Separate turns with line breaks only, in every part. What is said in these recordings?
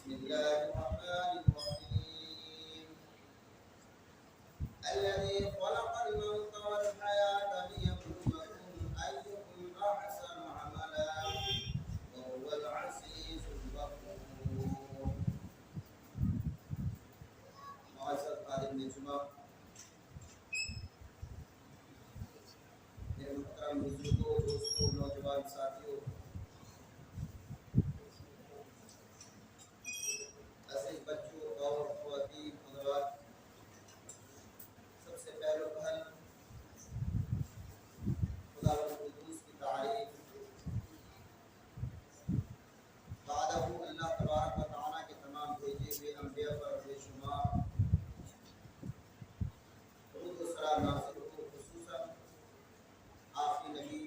بسم الله الرحمن الرحيم الذي خلق الموت والحياة ليبلوكم أيكم أحسن عملا وهو العزيز الغفور. معاشر طالب جمعہ، میرے محترم بزرگوں، دوستوں، نوجوان ساتھیوں، عزیز بچوں اور خواتین حضرات، سب سے پہلے پہل خدا القدوس کی تعریف، بعدہ اللہ تبارک و تعالیٰ کے تمام بھیجے ہوئے انبیاء پر بے شمار درود و سلام نازل ہو، خصوصاً آخری نبی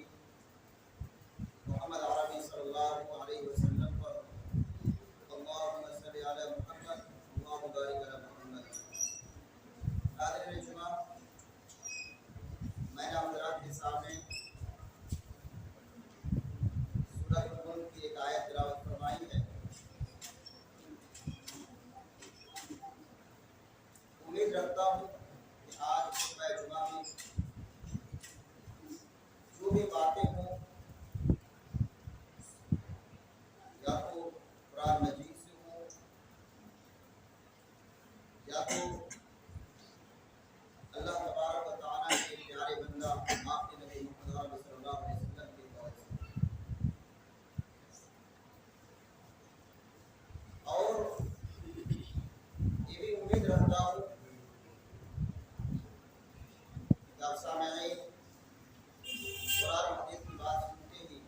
محمد عربی صلی اللہ علیہ وسلم پر۔ اللہم صلی علی محمد، اللہم بارک علی محمد۔ حاضرین جمعہ، میں نے آپ حضرات کے سامنے سورۃ الملک کی ایک آیت تلاوت فرمائی ہے۔ امید رکھتا ہوں کہ آج خطبہ جمعہ میں جو بھی باتیں ہوں، یا تو قرآن مجید سے ہوں، یا تو اللہ تبارک و تعالیٰ کے پیارے بندہ آپ کے نبی محمد صلی اللہ علیہ وسلم کے دور سے، اور یہ بھی امید رکھتا ہوں کہ آپ سامعین قرآن حدیث کی بات سنتے ہی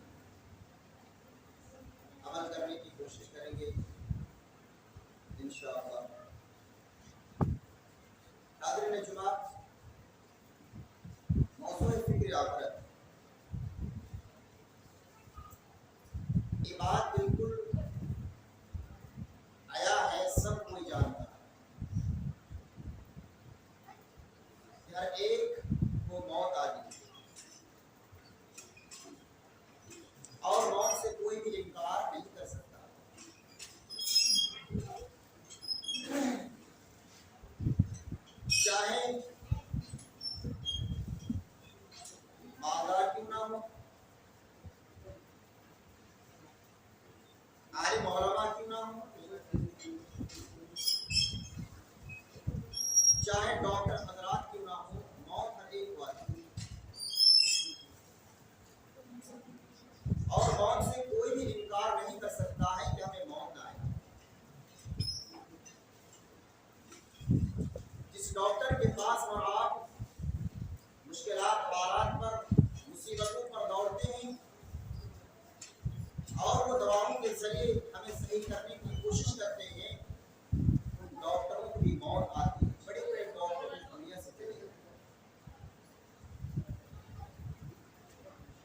عمل کرنے کی کوشش کریں گے انشاءاللہ۔ حاضرین جمعہ، موضوع فکر آخرت، یہ بات بالکل آیا ہے، سب کوئی جانتا ہے کہ ہر ایک کو موت آ جائے اور موت سے کوئی بھی انکار نہیں کر سکتا، چاہے مالدار کیوں نہ ہو، عالم علماء کیوں نہ ہو، چاہے ڈاکٹر حضرات کیوں نہ ہو، موت ہر ایک کو آتی ہے، اور موت سے کوئی بھی انکار نہیں کر سکتا ہے کہ ہمیں موت آئے۔ جس ڈاکٹر کے پاس اور آپ مشکلات حالات پر، مصیبتوں پر دوڑتے ہیں اور وہ دواؤں کے ذریعے ہمیں صحیح کرنے کی کوشش کرتے ہیں، ان ڈاکٹروں کو بھی موت آتی ہے۔ بڑے بڑے ڈاکٹر اس دنیا سے چلے گئے،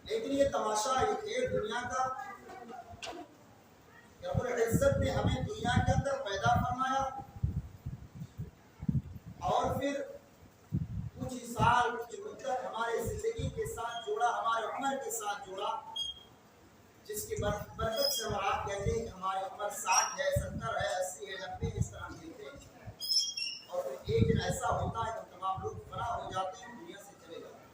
لیکن یہ تماشا، یہ کھیل دنیا کا کہ رب العزت نے ہمیں دنیا کے اندر پیدا فرمایا اور پھر کچھ ہی سال، کچھ مدت ہمارے زندگی کے ساتھ جوڑا، ہمارے عمر کے ساتھ جوڑا، جس کی برکت سے ہم آپ کہتے ہیں کہ ہماری عمر 60 ہے، 70 ہے، 80 ہے، 90 اس طرح ملتے ہیں، اور پھر ایک دن ایسا ہوتا ہے کہ تمام لوگ فنا ہو جاتے ہیں، دنیا سے چلے جاتے ہیں۔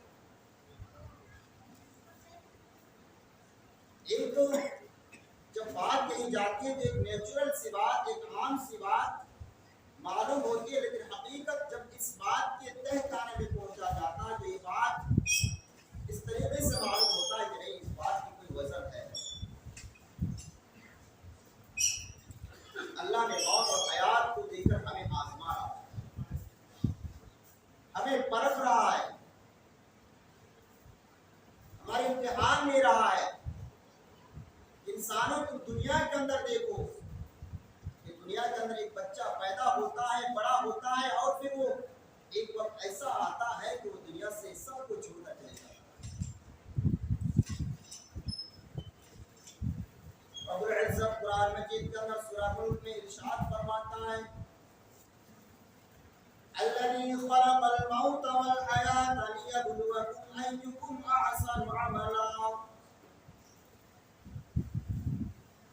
ایک تو جب بات کہی جاتی ہے تو ایک نیچرل سی بات، ایک عام سی بات معلوم ہوتی ہے، لیکن حقیقت جب اس بات کے تہ خانے میں پہنچا جاتا ہے تو یہ بات اس طریقے سے معلوم ہوتا ہے کہ نہیں، اس بات کی کوئی وزن ہے۔ اللہ نے موت اور حیات کو دے کر ہمیں آزما رہا ہے، ہمیں پرکھ رہا ہے، ہمارے امتحان لے رہا ہے۔ انسانوں کو دنیا کے اندر دیکھو، دنیا کے اندر ایک بچہ پیدا ہوتا ہے، بڑا ہوتا ہے، اور پھر وہ ایک وقت ایسا آتا ہے کہ وہ دنیا سے سب کو چھوڑ کر چلے جاتا ہے۔ رب العزت قرآن مجید کے اندر سورہ ملک میں ارشاد فرماتا ہے، الذی خلق الموت والحیاة لیبلوکم ایکم احسن عملا،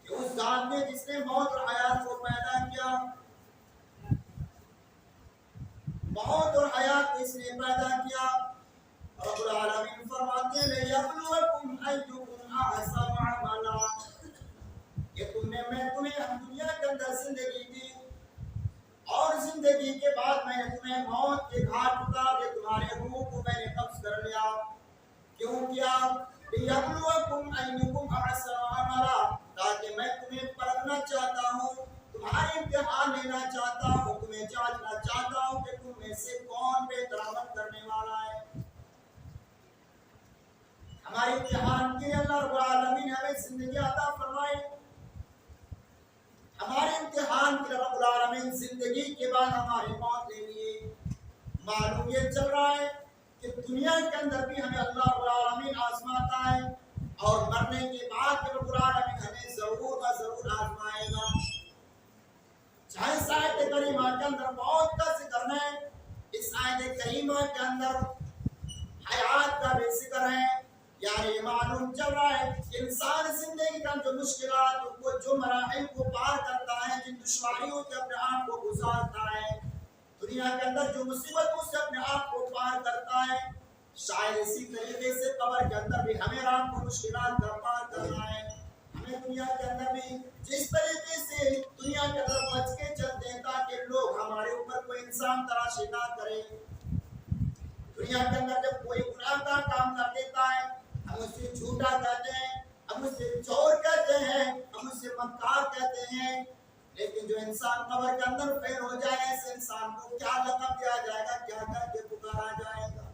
کہ اس ذات نے جس نے موت اور حیات کو پیدا पैदा किया। रब्बुल आलमीन फरमाते हैं लियब्लुवकुम अय्युकुम अहसनु अमला, ये मैं तुम्हें दुनिया के अंदर जिंदगी दी और जिंदगी के बाद मैंने तुम्हें मौत के घाट उतार के तुम्हारे रूह को मैंने कब्ज कर लिया। क्यों किया? लियब्लुवकुम अय्युकुम अहसनु अमला, ताकि मैं तुम्हें परखना चाहता हूँ, तुम्हारे इम्तिहान लेना चाहता हूँ, तुम्हें जांचना चाहता हूँ कि तुम में से कौन बेहतर अमल करने वाला है। हमारे इम्तिहान के लिए अल्लाह रब्बुल आलमीन ने हमें जिंदगी अता फरमाई। हमारे इम्तिहान के लिए रब्बुल आलमीन जिंदगी के बाद हमारी मौत ले लिए। मालूम ये चल रहा है कि दुनिया के अंदर भी हमें अल्लाह रब्बुल आलमीन आजमाता है और मरने के बाद रब्बुल आलमीन हमें जरूर व जरूर आजमाएगा। चाहे आयत करीमा के अंदर मौत का जिक्र है, इस आयत करीमा के अंदर हयात का भी जिक्र है। यानी मालूम चल रहा है इंसान जिंदगी का जो मुश्किलात को, जो मराहिल को पार करता है, जिन दुश्वारियों से अपने आप को गुजारता है, दुनिया के अंदर जो मुसीबतों से अपने आप को पार करता है, शायद इसी तरीके से कब्र के अंदर भी हमें रात को मुश्किलात का पार करना है। हमें दुनिया के अंदर भी जिस तरीके से दुनिया के अंदर बच के चलते हैं ताकि लोग हमारे ऊपर कोई इंसान तराशी ना करे। दुनिया के अंदर जब कोई गुनाह का काम कर देता है, हम उसे झूठा कहते हैं, हम उसे चोर कहते हैं, हम उसे मक्कार कहते हैं, लेकिन जो इंसान कब्र के अंदर फेल हो जाए, ऐसे इंसान को क्या लक़ब दिया जाएगा, क्या करके पुकारा जाएगा।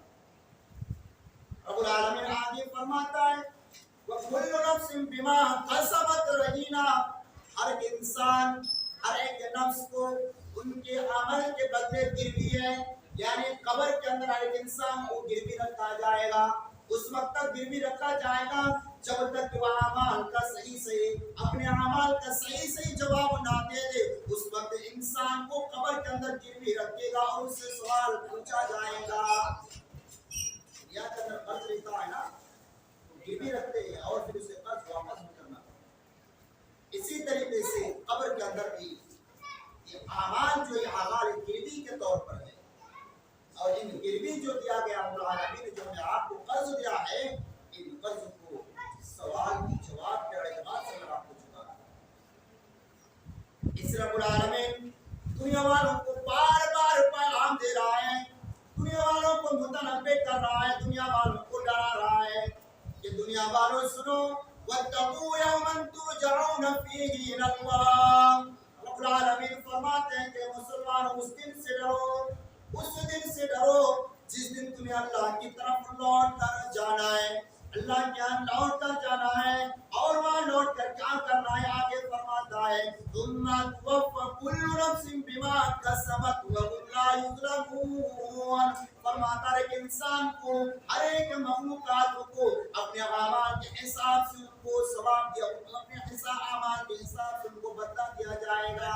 रब्बुल आलमीन आगे फरमाता है वकुल्लु नफ्सिन बिमा कसबत रहीना, हर इंसान, हर एक नफ्स को उनके अमल के बदले गिरवी है। यानी कब्र के अंदर हर एक इंसान को गिरवी रखा जाएगा। उस वक्त तक गिरवी रखा जाएगा जब तक वह अमाल का सही अपने अमाल का सही जवाब ना दे दे। उस वक्त इंसान को कब्र के अंदर गिरवी रखेगा और उससे सवाल पूछा जाएगा। या के अंदर कर्ज लेता है ना, गिरवी रखते हैं और फिर उसे कर्ज वापस करना। इसी तरीके से कब्र के अंदर भी ये अमाल जो ये अमाल गिरवी के तौर पर है, और इन गिरवी जो दिया गया रब्बुल आलमीन ने जो हमें आपको कर्ज दिया है, इन कर्ज को सवाल की जवाब के एतबार से मैं आपको चुका। इस रब्बुल आलमीन दुनिया वालों को बार बार पैगाम दे रहा है, दुनिया वालों को मुतनब्बे कर रहा है, दुनिया वालों को डरा रहा है कि दुनिया वालों सुनो वत्तकू यौमन तुरजऊन फीही इलल्लाह। रब्बुल आलमीन फरमाते हैं कि मुसलमानों उस दिन से डरो, उस दिन से डरो जिस दिन तुम्हें अल्लाह की तरफ लौट कर जाना है, अल्लाह के यहाँ लौट कर जाना है। और वहाँ लौट कर क्या करना है? आगे फरमाता है तुम्मा तुवफ़्फ़ा कुल्लु नफ्सिन बिमा कसबत व हुम ला युज़लमून। फरमाता है कि इंसान को, हर एक मखलूक़ात को अपने अमाल के हिसाब से उनको सवाब दिया, अपने अमाल के हिसाब से उनको बदला दिया जाएगा।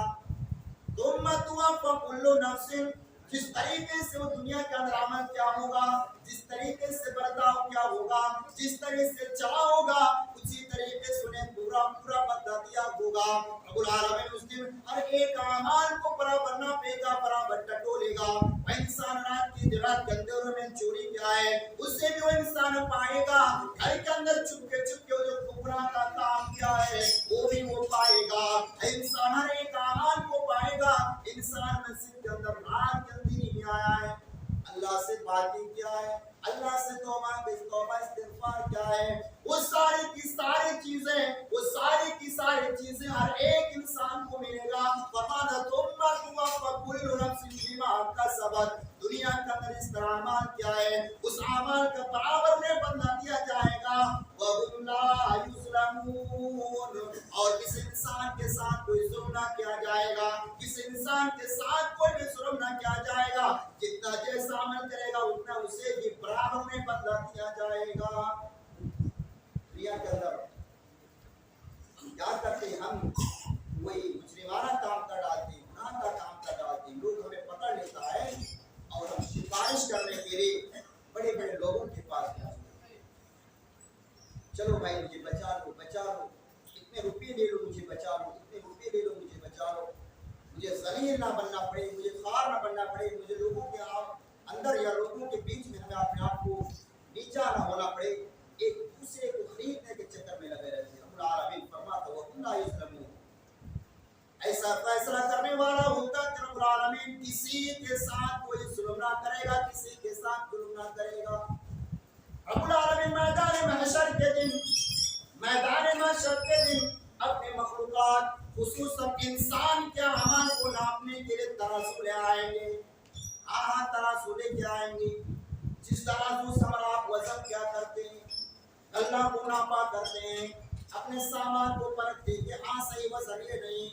तुम्मा तुवफ़्फ़ा कुल्लु नफ्सिन, जिस तरीके से वो दुनिया के अंदर अमल क्या होगा, जिस तरीके से बर्ताव क्या होगा, जिस तरीके से चला होगा, उसी तरीके से उन्हें पूरा पूरा बदला दिया होगा। रब्बुल आलमीन उस दिन हर एक अमाल को बराबर नापेगा, बराबर टटोलेगा। वह इंसान रात के अंधेरों में चोरी किया है, उससे भी वो इंसान पाएगा। घर के अंदर चुपके चुपके जो गुमराह का काम किया है वो भी वो पाएगा। इंसान हर एक अमाल को पाएगा। इंसान मस्जिद के अंदर रात के अंदर नहीं आया है, अल्लाह से बातें किया है, अल्लाह से तौबा इस्तिग़फ़ार क्या है, वो सारी की सारी चीजें, वो सारी की सारी चीजें हर एक इंसान को मिलेगा। फमाना तुम्मा तुवफ़्फ़ा कुल्लु नफ्सिन बिमा कसबत। दुनिया के अंदर इस तरह अमाल क्या है, उस अमाल का बराबर में बदला दिया जाएगा। व हुम ला युज़लमून, और किसी इंसान के साथ कोई जुल्म ना किया जाएगा, किसी इंसान के साथ कोई भी जुल्म ना किया जाएगा। जितना जैसा अमल करेगा उतना उसे भी बराबर में बदला दिया जाएगा। दुनिया के अंदर क्या करते हैं हम, वही मुजरिमाना काम कर डालते, गुनाह का काम कर डालते, लोग हमें पकड़ लेता है और हम सिफारिश करने के लिए बड़े बड़े लोगों के पास जाते हैं। चलो भाई मुझे बचा लो, बचा लो, इतने रुपये ले लो, मुझे बचा लो, इतने रुपये ले लो, मुझे बचा लो, मुझे ज़लील ना बनना पड़े, मुझे ख़ार ना बनना पड़े, मुझे लोगों के अंदर या लोगों के बीच में हमें अपने आप को नीचा ना होना पड़े, एक दूसरे को खरीदने के चक्कर में लगे रहते हैं। रब्बुल आलमीन फरमाता है वकुल्ला युस्लमून, ऐसा फैसला करने वाला होता कि रब्बुल आलमीन किसी के साथ कोई जुल्म ना करेगा, किसी के साथ जुल्म ना करेगा। रब्बुल आलमीन मैदान महशर के दिन अपने मखलूकात खुसूसन इंसान के अमाल को नापने के लिए तराजू ले आएंगे। तराजू लेके आएंगे, जिस तराजू से हमारा आप वजन क्या करते हैं, अल्लाह को नापा करते हैं, अपने सामान को परखते हैं कि हाँ सही वजन ये नहीं।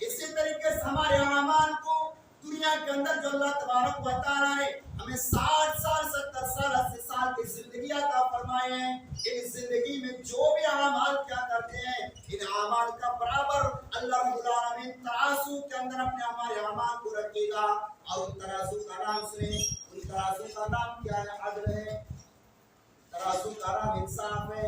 इसी तरीके से हमारे अमाल को दुनिया के अंदर जो अल्लाह तबारक व तआला ने हमें 60 साल 70 साल 80 साल की जिंदगी अता फरमाए हैं, इन जिंदगी में जो भी अमाल क्या करते हैं, इन अमाल का बराबर अल्लाह रब्बुल आलमीन तराजू के अंदर अपने हमारे अमाल को रखेगा। और उन तराजू का नाम सुने, उन तराजू का नाम क्या है? अदल है। तराजू का नाम इंसाफ है।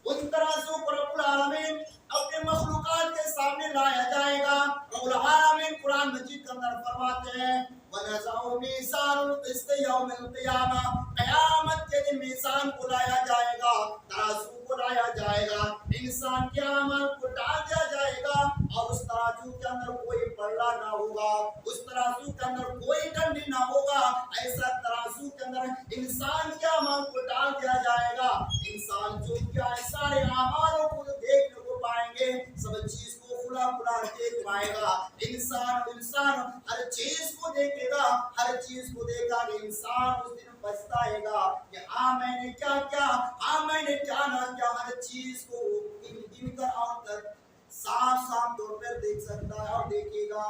उन तराजू को रब्बुल आलमीन अपने मखलूकात के सामने लाया जाएगा। रब्बुल आलमीन कुरान मजीद के अंदर फरमाते हैं वनज़उ मीज़ानुल क़िस्त यौमिल क़ियामा, क़यामत के दिन मीज़ान को लाया जाएगा, तराजू को लाया जाएगा, इंसान के अमल को डाल दिया जाएगा और उस तराजू के अंदर कोई पल्ला ना होगा, उस तराजू के अंदर कोई डंडी ना होगा। ऐसा तराजू के अंदर इंसान के अमल को डाल दिया जाएगा। इंसान जो क्या सारे अमालों को देखने को पाएंगे, सब चीज को खुला खुला देख पाएगा। इंसान हर चीज को देखेगा, हर चीज को देखा कि इंसान उस दिन पछताएगा कि हाँ मैंने क्या क्या, हाँ मैंने क्या ना क्या। हर चीज को गिन कर और तक साफ साफ तौर पर देख सकता है और देखेगा।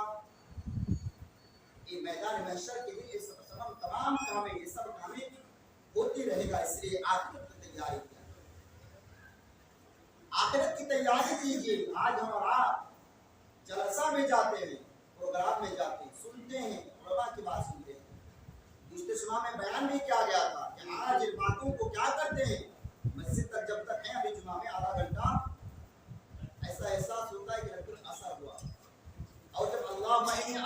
ये मैदान महशर के लिए तमाम कामें, ये सब कामें होती रहेगा। इसलिए आखिरत की तैयारी किया, आखिरत की तैयारी कीजिए। आज हमारा जलसा में जाते हैं, प्रोग्राम में जाते हैं, सुनते हैं, उलमा की बात सुनते हैं। इज्तिमा में बयान भी किया गया था कि आज इन बातों को क्या करते हैं, मस्जिद तक जब तक है अभी जुमा में आधा घंटा ऐसा एहसास होता है कि कुछ असर हुआ। और जब अल्लाह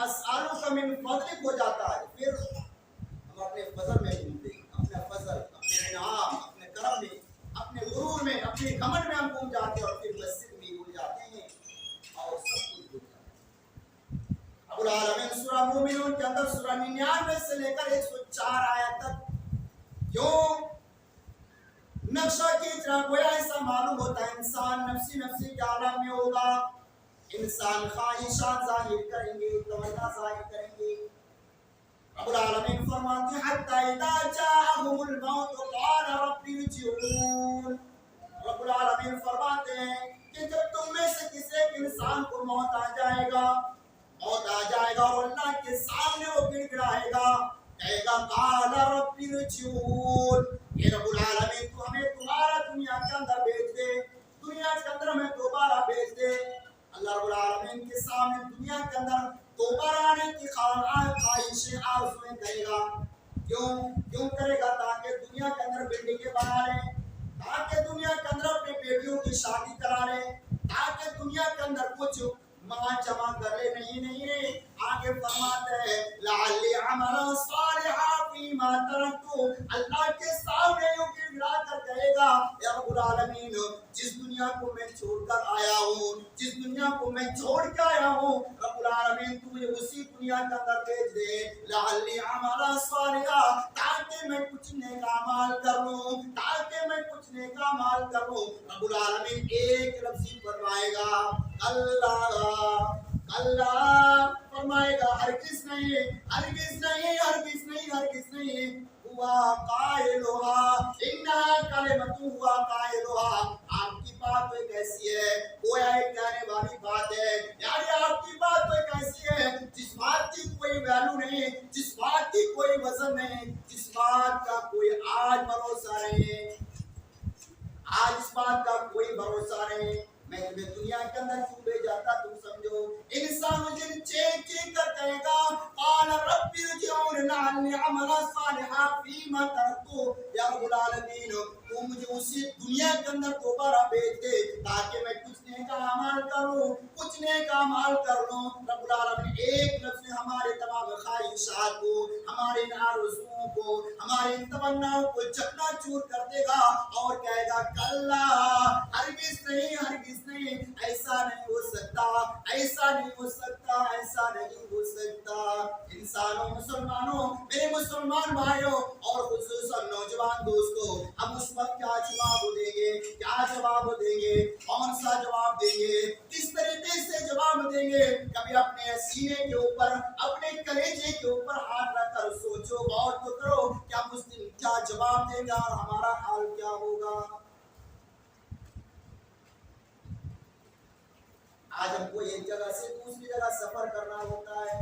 अस्अलुका मिन फज़लिक हो जाता है, फिर हम अपने फजल में घूमते हैं, अपने फजल, अपने इनाम, अपने करम में, अपने गुरूर में, अपने घमंड में हम घूम जाते हैं और फिर मस्जिद में भूल जाते हैं और सब कुछ भूल जाते हैं। रब्बुल आलमीन सूरह मोमिनून के अंदर सूरह 99 से लेकर 104 आयत तक क्यों नक्शा की तरह गोया ऐसा मालूम होता है इंसान नफ्सी नफ्सी के आलम में होगा। इंसान ख्वाहिशात जाहिर करेंगे, तमन्ना जाहिर करेंगे। रब्बुल आलमीन फरमाते हैं हत्ता इदा जाअहुमुल मौत क़ाल रब्बि इरजिऊन। रब्बुल आलमीन फरमाते हैं कि जब तुम में से किसी एक इंसान को मौत आ जाएगा और अल्लाह के सामने वो गिड़गिड़ाएगा, कहेगा क़ाल रब्बि इरजिऊन, ये रब्बुल आलमीन तू हमें तुम्हारा दुनिया के अंदर भेज दे, दुनिया के अंदर हमें दोबारा भेज दे। अल्लाह रब्बुल आलमीन के सामने दुनिया के अंदर दोबारा आने की ख्वाहिशें आरज़ुएं करेगा। क्यों करेगा? ताकि दुनिया के अंदर बिल्डिंगें बना ले, ताकि दुनिया के अंदर अपने बेटियों की शादी करा ले, ताकि दुनिया के अंदर कुछ माल जमा कर ले। नहीं रे, आगे फरमाते हैं लअल्ली अमला सालिहा फीमा तरकतु, अल्लाह के सामने यूं गिड़गिड़ा कर कहेगा या रब्बुल आलमीन जिस दुनिया को मैं छोड़कर आया हूँ, जिस दुनिया को मैं छोड़ के आया हूँ, रब्बुल आलमीन तू मुझे उसी दुनिया के अंदर भेज दे। लअल्ली अमला सालिहा, ताकि मैं कुछ नेक अमाल कर लूं, ताकि मैं कुछ नेक अमाल कर लूं। रब्बुल आलमीन एक लफ्ज़ ही फरमाएगा अल्लाह अल्लाह, फरमाएगा हरगिज़ नहीं, हरगिज़ नहीं, हरगिज़ नहीं, हरगिज़ नहीं। हुआ कायलुहा इन्ना कलिमतु हुआ कायलुहा, आपकी बात तो कैसी है, गोया एक कहने वाली बात है। यानी आपकी बात तो कैसी है जिस बात की कोई वैल्यू नहीं, जिस बात की कोई वजन नहीं, जिस बात का कोई आज भरोसा नहीं, आज इस बात का कोई भरोसा नहीं। मैं तुम्हें दुनिया के अंदर क्यों भेजा? तुम समझो इंसान जिन चेक कर कहेगा क़ाल रब्बि इरजिऊन लअल्ली अमला सालिहा फीमा तरकतु, या रब्बुल आलमीन तू मुझे उसी दुनिया के अंदर दोबारा भेज दे ताकि मैं कुछ नेक अमाल करूं, कुछ नेक अमाल कर लूं। रब्बुल आलमीन एक लफ्ज़ में हमारे तमाम ख्वाहिशात को, हमारे आरज़ुओं को, चूर कर देगा और कहेगा कल्ला, हरगिज नहीं, हरगिज नहीं, ऐसा नहीं हो सकता, ऐसा नहीं हो सकता, ऐसा नहीं हो सकता। इंसानों, मुसलमानों, मेरे मुसलमान भाइयों और खुसूसन नौजवान दोस्तों, हम उस वक्त क्या जवाब देंगे, क्या जवाब देंगे, कौन सा जवाब देंगे, किस तरीके से जवाब देंगे? कभी अपने सीने के ऊपर, अपने कलेजे के ऊपर हाथ रखकर सोचो, गौर तो करो, क्या मुस्लिम क्या जवाब देगा और हमारा हाल क्या होगा? आज हमको एक जगह से दूसरी जगह सफर करना होता है।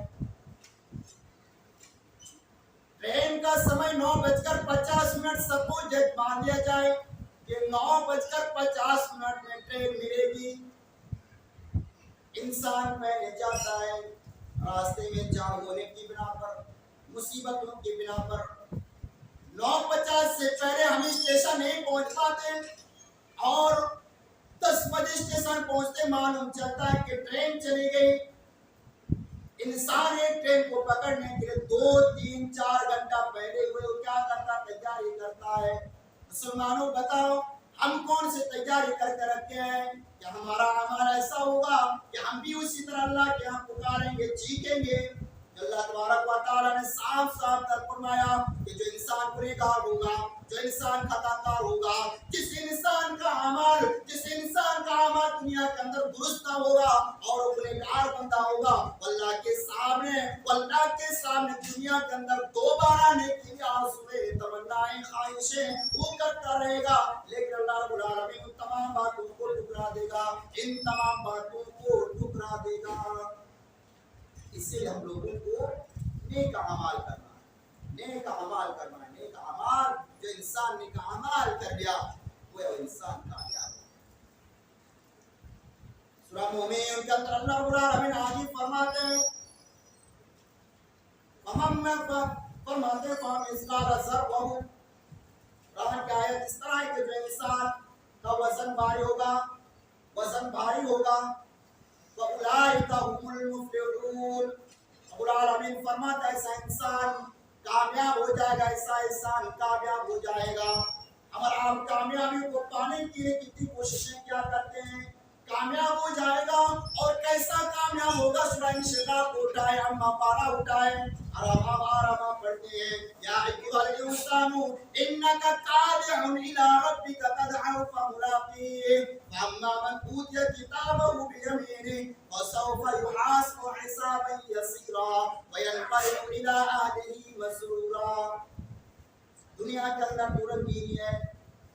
ट्रेन का समय 9:50 सपोज मान लिया जाए कि 9:50 में ट्रेन मिलेगी। इंसान पहले जाता है, रास्ते में जाम होने की बिना पर, मुसीबतों की बिना पर 9:50 से पहले हम स्टेशन नहीं पहुंच पाते और 10 बजे स्टेशन पहुंचते मालूम चलता है कि ट्रेन चली गई। इंसान एक ट्रेन को पकड़ने के लिए 2, 3, 4 घंटा पहले हुए वो क्या करता, तैयारी करता है। मुसलमानों बताओ, हम कौन से तैयारी करके रखे हैं? क्या हमारा ऐसा होगा कि हम भी उसी तरह अल्लाह के यहाँ पुकारेंगे, चीखेंगे? अल्लाह तबारक व तआला ने साफ साफ कर फरमाया कि जो इंसान गुनहगार होगा, जो इंसान खताकार होगा, जिस इंसान का अमल दुनिया के अंदर दुरुस्त ना होगा और वो गुनहगार बंदा होगा, अल्लाह के सामने दुनिया के अंदर दोबारा नेकी की आरज़ुएं, तमन्नाएं, ख्वाहिशें वो करता रहेगा, लेकिन अल्लाह रब्बुल आलमीन उन तमाम बातों को ठुकरा देगा, इन तमाम बातों को ठुकरा देगा। इसलिए हम लोगों को नेक अमाल करना है, नेक अमाल करना है, नेक अमाल। जो इंसान नेक अमाल कर लिया वो इंसान कामयाब है। सूरह मोमिन के अंदर अल्लाह रब्बुल आलमीन आगे फरमाते हैं, फरमाते इसका ज़रबहु, कुरान की आयत इस तरह है कि जो इंसान का वजन भारी होगा, फउलाइका हुमुल मुफ्लिहून, रब्बुल आलमीन फरमाता है ऐसा इंसान कामयाब हो जाएगा, ऐसा इंसान कामयाब हो जाएगा। अगर आप कामयाबी को पाने के लिए कितनी कोशिशें क्या करते हैं, कामयाब हो जाएगा। और कैसा कामयाब होगा? सूरह इंशिकाक को उठाए, अम्मा पारा उठाए, आराम पढ़ते हैं, या अय्युहल इंसानु इन्नका कादिहुन इला रब्बिका कदहु फमुलाक़ीह फअम्मा मन ऊतिया किताबहु बियमीनिही फसौफा युहासबु हिसाबन यसीरा वयनक़लिबु इला अहलिही मसरूरा। दुनिया के अंदर तो रंगीनी है,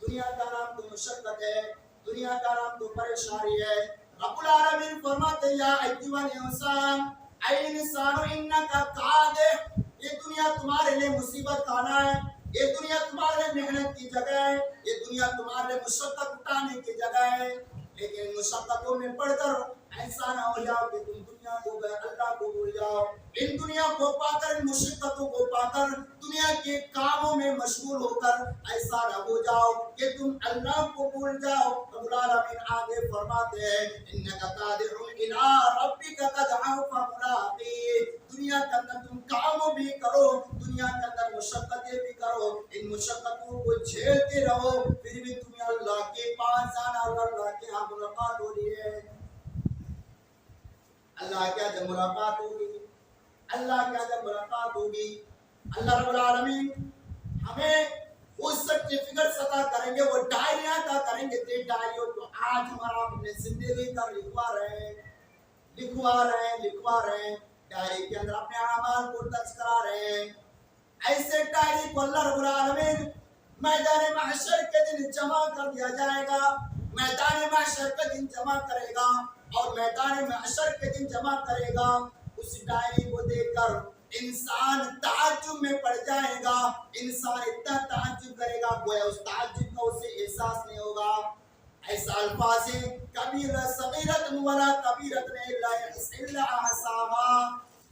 दुनिया का नाम तो मुशक्कत है, दुनिया का नाम तो परेशानी है। रब्बुल आलमीन फरमाते या अय्युहल इंसान, ऐ इंसानो इन्नका कादिह, ये दुनिया तुम्हारे लिए मुसीबत खाना है, ये दुनिया तुम्हारे लिए मेहनत की जगह है, ये दुनिया तुम्हारे लिए मुशक्कत उठाने की जगह है। लेकिन मुशक्कतों में पड़कर ऐसा ना हो जाओ कि तुम दुनिया को अल्लाह को भूल जाओ। इन दुनिया को पाकर, इन मुशक्कतों को पाकर दुनिया के कामों में मशगूल होकर ऐसा ना हो जाओ कि तुम अल्लाह को भूल जाओ। रब्बुल आलमीन आगे फरमाते हैं इन्नका कादिहुन इला रब्बिका कदहु फमुलाक़ीह, दुनिया के अंदर तुम काम भी करो, दुनिया के अंदर मुशक्कतें भी करो, इन मुशक्कतों को झेलते रहो, फिर भी तुम्हें अल्लाह के पास जाना, अल्लाह के यहाँ मुलाकात हो रही है। अल्लाह क्या जब मुलाकात होगी, अल्लाह क्या जब मुलाकात होगी, अल्लाह रब्बुल आलमीन हमें वो सर्टिफिकेट अता करेंगे, वो डायरियां अता करेंगे। ते डायरियों को आज हमारा अपने जिंदगी का लिखवा रहे हैं, डायरी के अंदर अपने अमाल को दर्ज करा रहे हैं। ऐसे डायरी को अल्लाह रब्बुल आलमीन मैदान महशर के दिन जमा कर दिया जाएगा, मैदान महशर के दिन जमा करेगा और मैदान महशर के दिन जमा करेगा। उस डायरी को देखकर इंसान ताज्जुब में पड़ जाएगा, इंसान इतना ताज्जुब करेगा गोया उस ताज्जुब का उसे एहसास नहीं होगा। ऐसा अल्फाज है कबीरा सगीरतन वला कबीरतन इल्ला अहसाहा,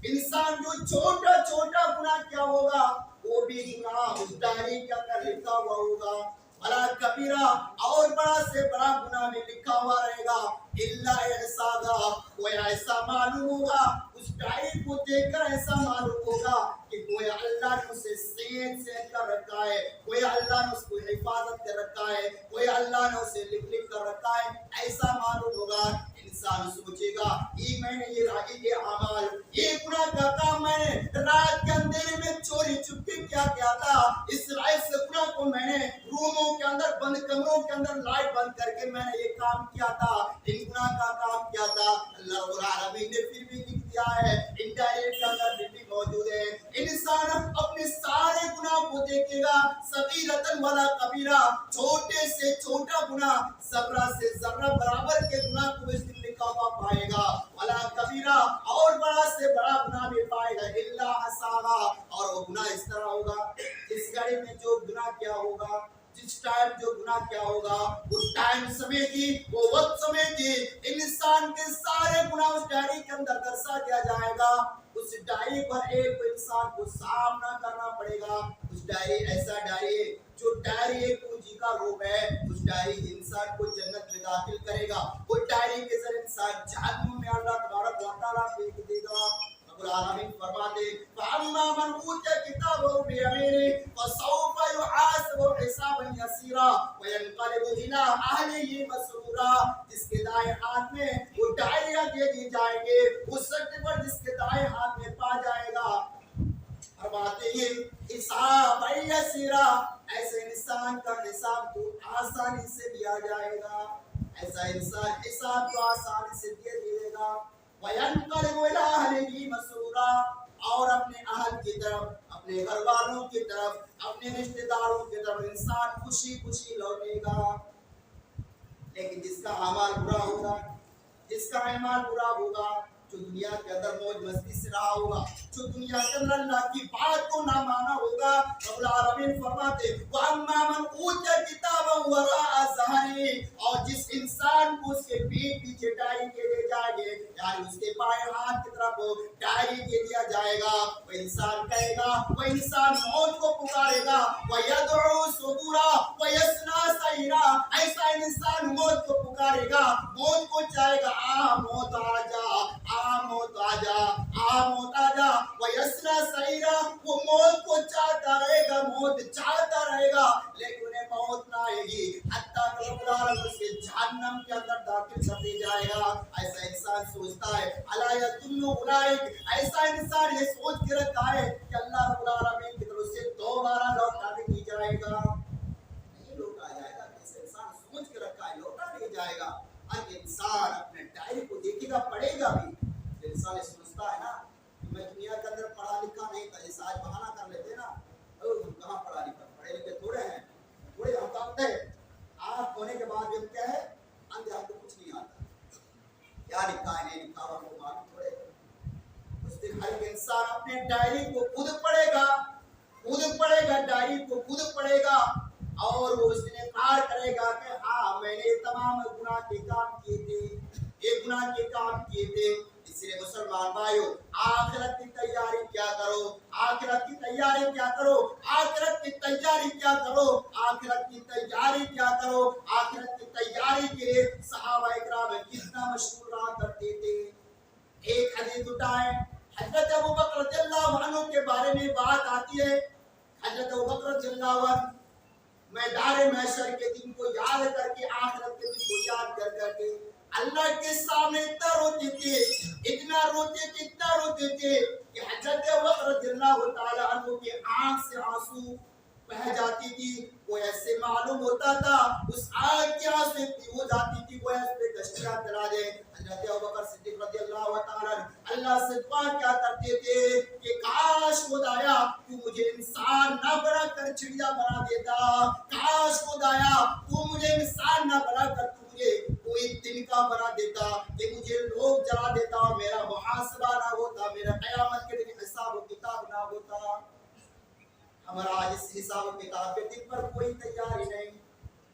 इंसान जो छोटा छोटा गुनाह क्या होगा वो भी गुनाह उस डायरी के अंदर लिखा हुआ होगा, बड़ा कबीरा और बड़ा से बड़ा गुनाह में लिखा हुआ रहेगा। इल्ला अहसाहा, वो ऐसा मालूम होगा, उस डायरी को देखकर ऐसा मालूम होगा कि गोया अल्लाह ने उसे सेंध कर रखा है, गोया अल्लाह ने उसको हिफाजत कर रखा है, कोई अल्लाह ने उसे लिख कर रखा है, ऐसा मालूम होगा। इंसान सोचेगा ये मैंने ये रागी के अमाल, ये गुनाह का काम मैंने रात के अंधेरे में चोरी चुपके क्या किया था, इस गुनाह को मैंने रूमों के अंदर बंद कमरों के अंदर लाइट बंद करके मैंने ये काम किया था, इन गुनाह का काम किया था। अल्लाह रब्बुल आलमीन ने फिर भी लिख दिया है, इंटरनेट के अंदर फिर भी मौजूद है। इंसान अपने सारे गुनाह को देखेगा, सगीरतन वाला कबीरा, छोटे से छोटा गुनाह, जर्रा से जर्रा बराबर के गुनाह को इस दिन लिखा हुआ पाएगा, वाला कबीरा और बड़ा से बड़ा गुनाह भी पाएगा, इल्ला हसावा। और वो गुनाह इस तरह होगा, इस घड़ी में जो गुनाह क्या होगा, जिस टाइम जो गुनाह क्या होगा, उस टाइम समेती, वो वक्त समेती इंसान के सारे गुनाह उस डायरी के अंदर दर्शा दिया जाएगा। उस डायरी पर एक इंसान को सामना करना पड़ेगा। उस डायरी ऐसा डायरी जो डायरी एक पूंजी का रूप है, उस डायरी इंसान को जन्नत में दाखिल करेगा। उस डायरी के जरिए इंसान जहन्नुम में अल्लाह तबारक व तआला फेंक देगा। रब्बुल आलमीन फरमाते फअम्मा मन ऊतिया किताबहु बियमीनिही फसौफ युहासबु हिसाबन यसीरा वयनक़लिबु इला अहलिही मसरूरा। जिसके दाएं हाथ में वो डायरियां दे दी जाएंगे, उस सर्टिफिकेट जिसके दाएं हाथ में पा जाएगा, फरमाते हैं हिसाब यसीरा, ऐसे इंसान का हिसाब तो आसानी से दिया जाएगा, ऐसा इंसान हिसाब तो आसानी से दे देगा। वयनक़लिबु इला अहलिही मसरूरा, और अपने अहल की तरफ, अपने घर वालों की तरफ, अपने रिश्तेदारों की तरफ इंसान खुशी खुशी लौटेगा। लेकिन जिसका अमाल बुरा होगा, जिसका अमाल बुरा होगा, जो दुनिया के अंदर मौज मस्ती से रहा होगा, जो दुनिया के अंदर अल्लाह की बात को ना माना होगा, रब्बुल आलमीन फरमाते वअम्मा मन ऊतिया किताबहु वराअ ज़हरी, और जिस इंसान को उसके पीठ पीछे डायरी दे दी जाएगी, यानी उसके बाएं हाथ की तरफ डायरी दे दिया जाएगा, वो इंसान कहेगा, वो इंसान मौत को पुकारेगा, वयदउ सुबूरा वयस्ना सईरा, ऐसा इंसान मौत को पुकारेगा, मौत को चाहेगा, आ मौत आ जा, आ मौत आ जा, आ मौत आ जा। वयस्ना सईरा, वो मौत को चाहता रहेगा, मौत चाहता रहेगा, लेकिन उन्हें मौत ना आएगी, हत्ता कि रब्बुल आलमीन उसे जहन्नम के अंदर दाखिल कर दिया जाएगा। ऐसा इंसान सोचता है, अला यदुन्नु उलाइक, ऐसा इंसान ये सोच के रखा है कि अल्लाह रब्बुल आलमीन की तरफ से दोबारा लौटा नहीं जाएगा, नहीं लौटा जाएगा। ऐसा इंसान सोच के रखा है, लौटा नहीं जाएगा। हर इंसान अपने डायरी को देखेगा, पढ़ेगा भी। इंसान सोचता है ना, मैं दुनिया के अंदर पढ़ा लिखा नहीं था, जैसे आज बहाना कर लेते हैं ना, हम कहाँ पढ़ा लिखा, पढ़े लिखे थोड़े हैं, थोड़े हम कहते हैं, आप होने के बाद भी हम क्या है, अंधे, हमको कुछ नहीं आता, क्या लिखा है नहीं लिखा हमको मालूम थोड़े। उस दिन हर इंसान अपने डायरी को खुद पढ़ेगा, डायरी को खुद पढ़ेगा, और वो उसने इकरार करेगा कि हाँ मैंने तमाम गुनाह के काम किए थे, ये गुनाह के काम किए थे। इसलिए मुसलमान भाइयों, आखिरत की तैयारी क्या करो, आखिरत की तैयारी क्या करो, आखिरत की तैयारी क्या करो, आखिरत की तैयारी क्या करो। आखिरत की तैयारी के लिए सहाबा इकराम कितना मशहूर रहा करते थे। एक हदीस उठाए, हजरत अबू बकर रज़ियल्लाहु अन्हु के बारे में बात आती है। हजरत अबू बकर रज़ियल्लाहु अन्हु मैदान महशर के दिन को याद करके, आखिरत के दिन को याद कर करके अल्लाह के सामने इतना रोते थे, इतना रोते थे, इतना रोते थे कि हजरत अबू बकर रज़ियल्लाहु ताला अन्हु की आंख से आंसू बह जाती थी। वो ऐसे मालूम होता था उस आग की आंसू इतनी हो जाती थी, वो ऐसे कश्तियां चला दे। हजरत अबू बकर सिद्दीक रज़ियल्लाहु ताला अल्लाह से दुआ क्या करते थे कि काश खुदाया तू मुझे इंसान ना बना कर चिड़िया बना देता, काश खुदाया तू मुझे इंसान ना बना कर तू मुझे कोई तिनका बना देता, कि मुझे लोग जला देता और मेरा मुहासबा ना होता, मेरा क़यामत के दिन हिसाब किताब ना होता। हमारा आज इस हिसाब किताब के दिन पर कोई तैयारी नहीं,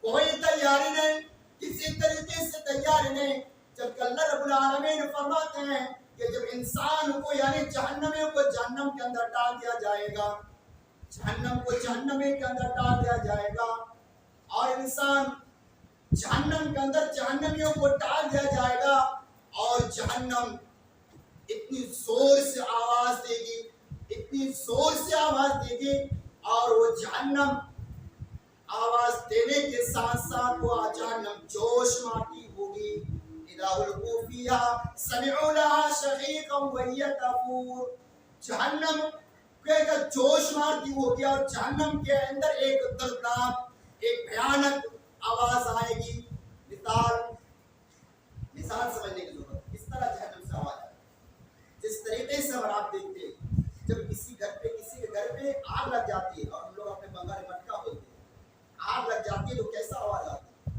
कोई तैयारी नहीं, किसी तरीके से तैयारी नहीं। जब अल्लाह रब्बुल आलमीन फरमाते हैं कि जब इंसान को यानी जहन्नमियों को जहन्नम के अंदर डाल दिया जाएगा, जहन्नम को जहन्नम के अंदर डाल दिया जाएगा, और इंसान जहन्नम के अंदर जहन्नमियों को डाल दिया जाएगा, और जहन्नम इतनी जोर से आवाज देगी, इतनी जोर से आवाज देगी, और वो जहन्नम आवाज देने के साथ साथ वो जहन्नम जोश मारती होगी। इदाहुल कूफिया समिउला शहीकम वहिय तफूर, जहन्नम के जोश मारती होगी और जहन्नम के अंदर एक दर्दनाक एक भयानक आवाज आएगी। मिसाल समझने की जरूरत, इस तरह जहन्नम से आवाज आएगी। जिस तरीके से अगर आप देखते हैं जब किसी के घर पे आग लग जाती है, और हम लोग अपने बंगाली मटका बोलते हैं, आग लग जाती है तो कैसा आवाज आती है,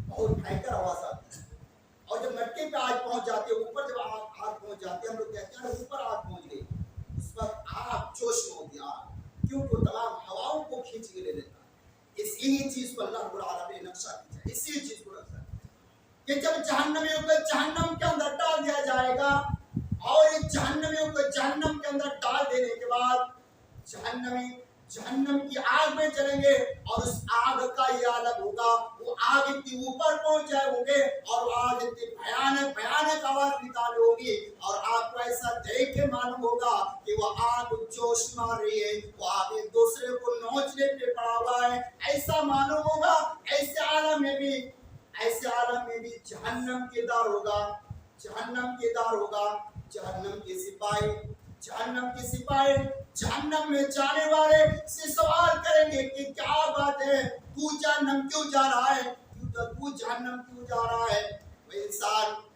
बहुत भयंकर आवाज आती है। और जब मटके पे आग पहुंच जाती है, ऊपर जब आग पहुंच जाती है, हम लोग कहते हैं ऊपर आग पहुंच गई, उस वक्त आग जोश में होती है आग, क्योंकि वो तमाम हवाओं को खींच के ले लेता है। इसी चीज को अल्लाह रब्बुल आलमीन ने नक्शा खींचा, इसी चीज को नक्शा कि जब जहन्नमियों को जहन्नम के अंदर डाल दिया जाएगा, और इस जहन्नमियों को जहन्नम के अंदर डाल देने के बाद जहन्नमी जहन्नम की आग में चलेंगे, और उस आग का ये आलम होगा, वो आग इतनी ऊपर पहुंच जाए होंगे और वो आग इतनी भयानक भयानक आवाज निकाली होगी, और आपको ऐसा देख के मालूम होगा कि वो आग जोश मार रही है, वो आग एक दूसरे को नोचने पे पड़ा हुआ है, ऐसा मालूम होगा। ऐसे आलम में भी जहन्नम के दार होगा, जहन्नम के दार होगा, जहन्नम के सिपाही जहन्नम में जाने वाले से सवाल करेंगे कि क्या बात है, तू जहन्नम क्यों जा रहा है, तू जहन्नम क्यों जा रहा है।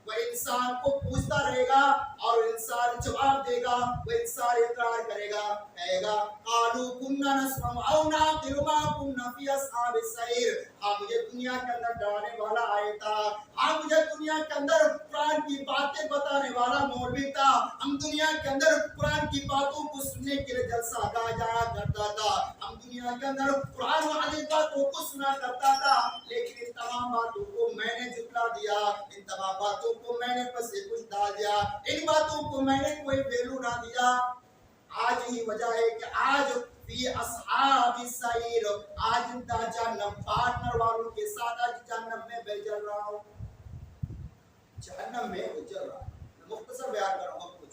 वह इंसान को पूछता रहेगा, और इंसान जवाब देगा, वह इंसान इकरार करेगा, कहेगा कालू कुन्ना नस्मउ औ नाक़िलु मा कुन्ना फी अस्हाबिस सईर, हाँ मुझे दुनिया के अंदर डराने वाला आया था, हाँ मुझे दुनिया के अंदर कुरान की बातें बताने वाला मौलवी था, हम दुनिया के अंदर कुरान की बातों को सुनने के लिए जलसा गाया जाया करता था, हम दुनिया के अंदर कुरान वाली बातों को सुना करता था, लेकिन इन तमाम बातों को मैंने झुठला दिया, इन तमाम बातों को मैंने पसे कुछ डाल दिया, इन बातों को मैंने कोई वैल्यू ना दिया। आज ही वजह है कि आज फी अस्हाबिस सईर, आज जहन्नम पार्टनर वालों के साथ आज जहन्नम में मैं जल रहा हूँ, जहन्नम में वो जल रहा है। मुख्तसर बयान कर रहा हूँ कुछ,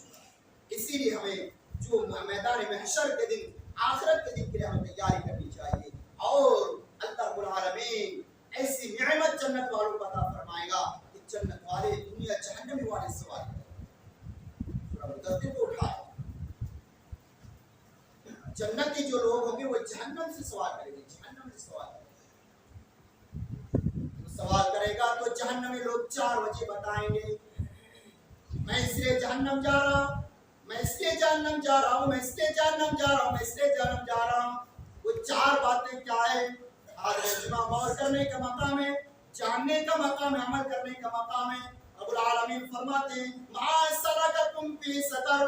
इसीलिए हमें जो मैदान महशर के दिन, आखिरत के दिन के लिए हमें तैयारी करनी चाहिए, और अल्लाह रब्बुल आलमीन ऐसी नेमत जन्नत वालों को अता फरमाएगा कि जन्नत वाले दुनिया जहन्नम वाले सवाल को उठाए। जन्नती जो लोग होंगे वो जहन्नम से सवाल करेंगे, जहन्नम से सवाल करेगा तो जहन्नमी लोग 4 वजह बताएंगे, मैं इसलिए जहन्नम जा रहा हूँ, मैं इसलिए जहन्नम जा रहा हूँ, मैं इसलिए जहन्नम जा रहा हूँ, मैं इसलिए जहन्नम जा रहा हूँ। वो 4 बातें क्या है? गौर करने का मकाम है, जानने का मकाम है, अमल करने का मकाम है। रब्बुल आलमीन फरमाते हैं मा सलककुम फी सकर,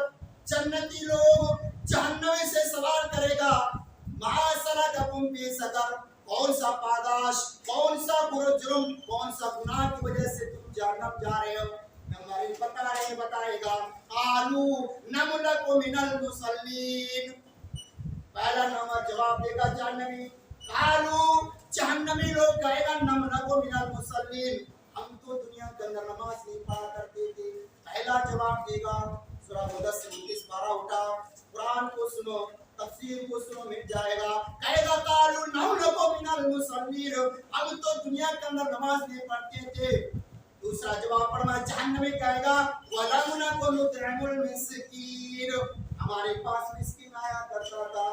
जन्नती लोग जहन्नम से सवाल करेगा, मा सलककुम फी सकर, कौन सा पादाश, कौन सा जुर्म, कौन सा गुनाह की वजह से तुम जहन्नम जा रहे हो। हमारे बताएगा कालू नमलकु मिनल मुसल्लीन, पहला नंबर जवाब देगा जहन्नमी, कालू जहन्नमी लोग कहेगा नमलकु मिनल मुसल्लीन, हम तो दुनिया के अंदर नमाज नहीं पढ़ा करते थे। पहला जवाब देगा सूरह मुदस्सिर 29 12 उठा, कुरान को सुनो, तफसीर को सुनो, मिट जाएगा। कहेगा कालू नमलकु मिनल मुसल्लीन, हम तो दुनिया के अंदर नमाज नहीं पढ़ते थे। दूसरा जवाब पढ़ना जहन्नमी कहेगा वलम नकु नुतइमुल मिस्कीन, हमारे पास मिस्कीन आया करता था,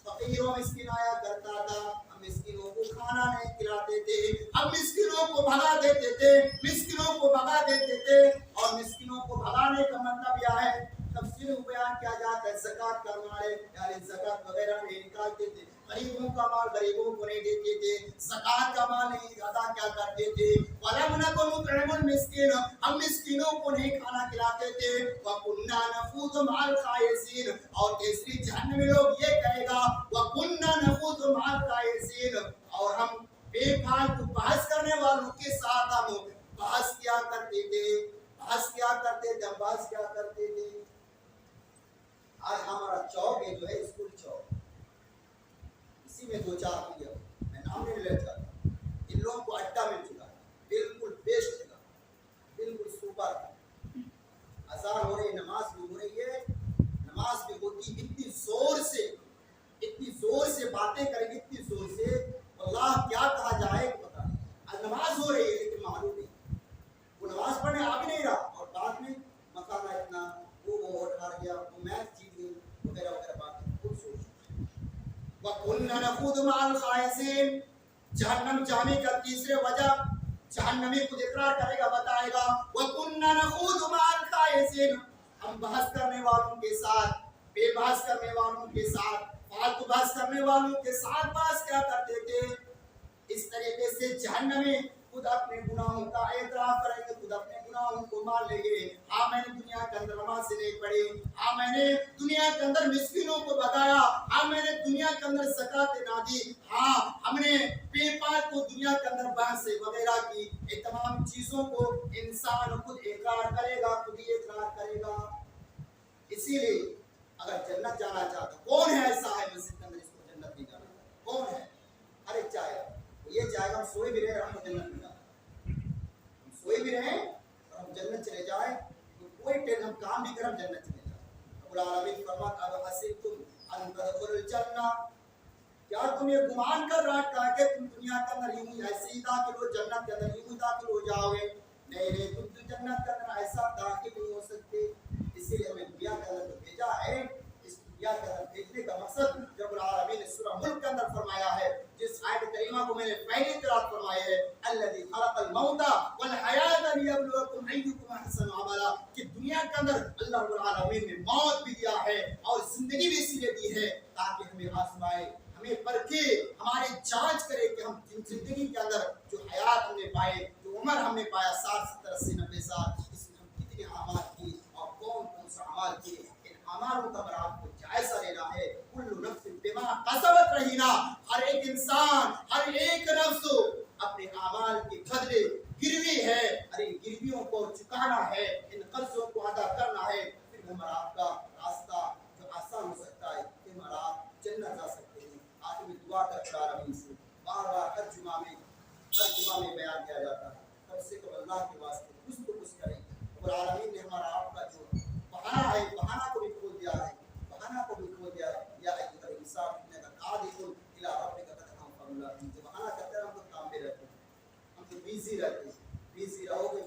फकीरों मिस्कीन आया करता था, हम मिस्कीनों को खाना नहीं खिलाते थे, हम मिस्कीनों को भगा देते थे, मिस्कीनों को भगा देते थे। और मिस्कीनों को भगाने का मतलब यह है, तफसीर में बयान किया जाता है, ज़कात का माल यानी ज़कात वगैरह नहीं निकालते थे, गरीबों का माल गरीबों को नहीं देते थे, ज़कात का माल नहीं अदा क्या करते थे। वलम नकु नुतइमुल मिस्कीन, हम मिस्कीनों को नहीं खाना खिलाते थे। व कुन्ना नफूज़ु मअल ख़ाइसीन, और तीसरी जहन्नमी लोग ये कहेगा व कुन्ना नफूज़ु मअल ख़ाइसीन, और हम बेफालतू बहस करने वालों के साथ हम बहस किया करते थे, बहस क्या करते थे, बहस क्या करते थे। आज हमारा चौक है जो है स्कूल चौक, इसी में 2-4 पीढ़ियाँ, मैं नाम नहीं ले चाहता, इन लोगों को अड्डा मिल चुका है, बिल्कुल बेस्ट जगह, बिल्कुल सुपर। अज़ान हो रही, नमाज भी हो रही है, नमाज भी होती, इतनी जोर से बातें करेंगे, इतनी जोर से وَكُنَّا نَخُوضُ مَعَ الْخَائِضِينَ. جہنم جانے کا تیسرے وجہ جہنمی خود اقرار کرے گا، بتائے گا وَكُنَّا نَخُوضُ مَعَ الْخَائِضِينَ. ہم بحث کرنے والوں کے ساتھ، بے بحث کرنے والوں کے ساتھ، فالتو بحث کرنے والوں کے ساتھ بحث کیا کرتے تھے. اس طریقے سے جہنمی خود اپنے گناہوں کا اعتراف کریں گے، خود اپنے گناہوں کو مان لیں گے. ہاں میں نے دنیا کے اندر نماز نہیں پڑھی، ہاں میں نے دنیا کے اندر مسکینوں کو بتایا، ہاں میں نے دنیا کے اندر زکات نہ دی، ہاں ہم نے پے پال کو دنیا کے اندر بحث وغیرہ کی. یہ تمام چیزوں کو انسان خود اقرار کرے گا، خود ہی اقرار کرے گا. اسی لیے اگر جنت جانا چاہتا، کون ہے ایسا ہے مسجد کے اندر اس کو جنت نہیں جانا چاہتا؟ کون ہے؟ ہر ایک چاہے گا. یہ چاہے گا ہم سوئے بھی رہے ہم جنت میں جائیں، ہم سوئے بھی رہیں اور ہم جنت چلے جائیں، کوئی ٹینشن، ہم کام بھی کریں ہم جنت چلے جائیں. رب العالمین فرماتا ہے وَحَسِبْتُمْ أَن تَدْخُلُوا الْجَنَّةَ. کیا تم یہ گمان کر رہا کہ تم دنیا کے اندر یوں ایسے ہی داخل ہو، جنت کے اندر یوں داخل ہو جاؤ گے؟ نہیں نہیں، تم تو جنت کے اندر ایسا داخل نہیں ہو سکتے. اسی لیے ہمیں دنیا کے اندر بھیجا ہے. اس دنیا کے اندر بھیجنے کا مقصد رب العالمین نے سورہ ملک کے اندر فرمایا ہے، جس آیت کریمہ کو میں نے پہلی قرات فرمائی ہے الذی خلق الموت والحیات لیبلوکم ایکم احسن عملا. کہ دنیا کے اندر اللہ رب العالمین نے موت بھی دیا ہے اور زندگی بھی اسی لیے دی ہے تاکہ ہمیں آزمائے، ہمیں پرکھے، ہماری جانچ کرے کہ ہم زندگی کے اندر جو حیات ہم نے پائے، جو عمر ہم نے پایا 60 70 80 90 سال، اس میں ہم کتنے اعمال کیے اور کون کون سے اعمال کیے. ان اعمالوں کا آپ کو جائزہ لینا ہے. کل نفس بما کسبت رہینا. ہر ایک انسان، ہر ایک نفس اپنے اعمال کے بدلے گروی ہے. ارے گرویوں کو چکانا ہے، ان قرضوں کو ادا کرنا ہے. پھر ہمارا آپ کا راستہ جو آسان ہو سکتا ہے، پھر ہمارا آپ جنت جا سکتے ہیں. آخر میں دعا کرتا رہی سے بار بار ہر جمعہ میں بیان کیا جاتا ہے. کم سے کم اللہ کے واسطے کچھ تو کچھ کریں. اور العالمین نے ہمارا آپ کا جو بہانہ ہے، بہانہ کو بھی کھول دیا ہے، بہانہ کو بھی کھول دیا ہے. یا ایھا الانسان انک قادر الی ربک قدر ہم فرمایا. جو بہانہ کرتے ہیں ہم تو کام پہ رہتے ہیں، ہم تو بیزی رہتے ہیں. بیزی رہو گے